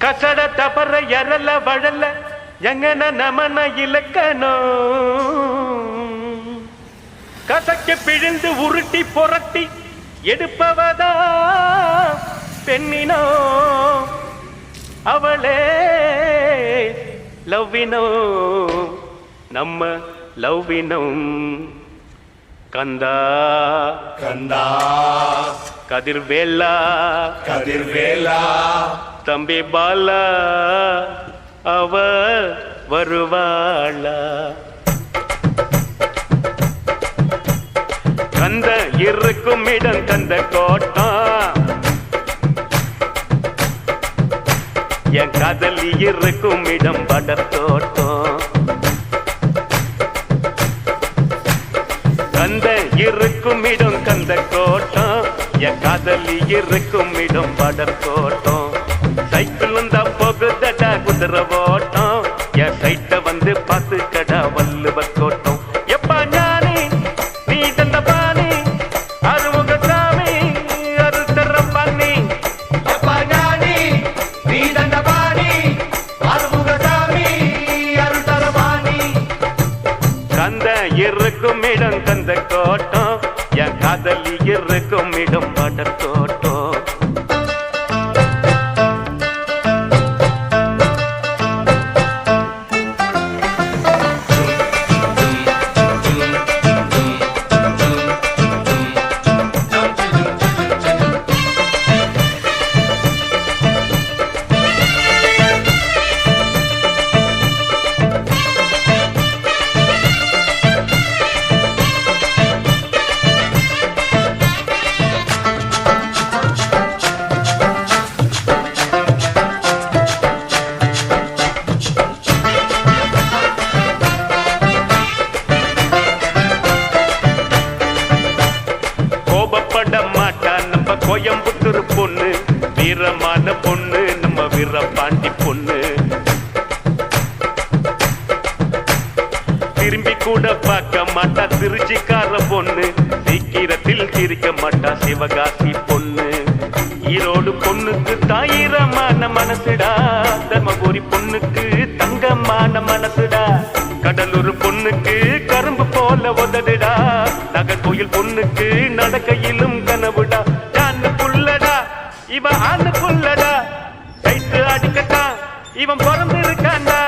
ಕಸಡ ತಪರ ಎರಲ ಬಡಲ ಎಂಗನ ನಮನ ಇಲಕ್ಕನೋ கசக்கு பிழிந்து உருட்டி புரட்டி எடுப்பவதா பெண்ணினோ அவளே லவ்வினோ நம்ம லவ்வினம் கந்தா கந்தா கதிர்வேலா கதிர்வேலா தம்பி பாலா அவ வருவாளா கந்த இருக்கும் இடம் கந்த கோட்டம் என் காதலி இருக்கும் இடம் படத்தோட்டம் கந்த இருக்கும் இடம் கந்த கோட்டம் என் காதலி இருக்கும் இடம் படத்தோட்டம் சைக்கிள் வந்தா போகுதடா குதிரை ஓட்டம் என் சைட்ட வந்து பார்த்து கடா வல்லுவ கோட்டம் எப்பா ஞானி நீ தந்த பாணி அருமுகசாமி அருள் தர பண்ணி எப்பா ஞானி நீ தந்த பாணி அருமுகசாமி அருள் தர பாணி கந்த இருக்கும் இடம் கந்த கோட்டம் என் காதலி இருக்கும் இடம் படத்தோட்டம் கோயம்புத்தூர் பொண்ணு வீரமான பொண்ணு நம்ம வீரபாண்டி பொண்ணு திரும்பி கூட பார்க்க மாட்டா திருச்சிக்கார பொண்ணு சீக்கிரத்தில் சிரிக்க மாட்டா சிவகாசி பொண்ணு ஈரோடு பொண்ணுக்கு தாயிரமான மனசுடா தர்மபுரி பொண்ணுக்கு தங்கமான மனசுடா கடலூர் பொண்ணுக்கு கரும்பு போல உதடுடா நகர்கோயில் பொண்ணுக்கு நடக்கையிலும் கனவுடா புள்ளடா இவன் ஆண்டு புள்ளடா கைத்து அடிக்கட்டா இவன் பிறந்து இருக்காண்டா